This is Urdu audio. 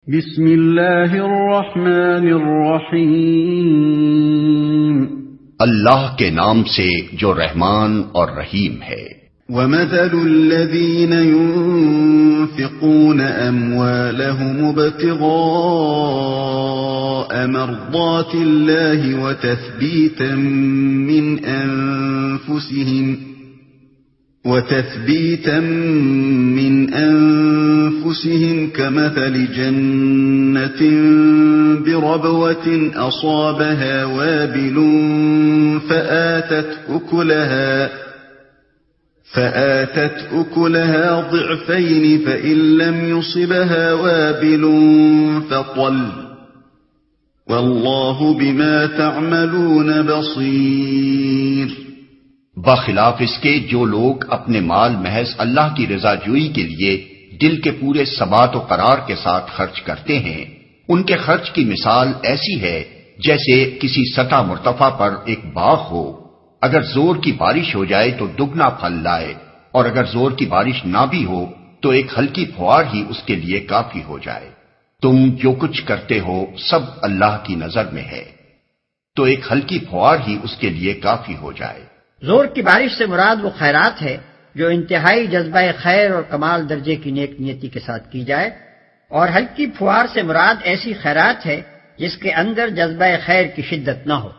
بسم اللہ الرحمن الرحیم، اللہ کے نام سے جو رحمان اور رحیم ہے۔ وَمَثَلُ الَّذِينَ يُنفِقُونَ أَمْوَالَهُمُ ابْتِغَاءَ مَرْضَاتِ اللَّهِ وتثبيتا من أنفسهم كمثل جنة بربوة أصابها وابل فآتت أكلها ضعفين فإن لم يصبها وابل فطل والله بما تعملون بصير۔ بخلاف اس کے جو لوگ اپنے مال محض اللہ کی رضا جوئی کے لیے دل کے پورے ثبات و قرار کے ساتھ خرچ کرتے ہیں، ان کے خرچ کی مثال ایسی ہے جیسے کسی سطح مرتفع پر ایک باغ ہو، اگر زور کی بارش ہو جائے تو دگنا پھل لائے، اور اگر زور کی بارش نہ بھی ہو تو ایک ہلکی پھوار ہی اس کے لیے کافی ہو جائے۔ تم جو کچھ کرتے ہو سب اللہ کی نظر میں ہے، تو ایک ہلکی پھوار ہی اس کے لیے کافی ہو جائے۔ زور کی بارش سے مراد وہ خیرات ہے جو انتہائی جذبہ خیر اور کمال درجے کی نیک نیتی کے ساتھ کی جائے، اور ہلکی پھوار سے مراد ایسی خیرات ہے جس کے اندر جذبہ خیر کی شدت نہ ہو۔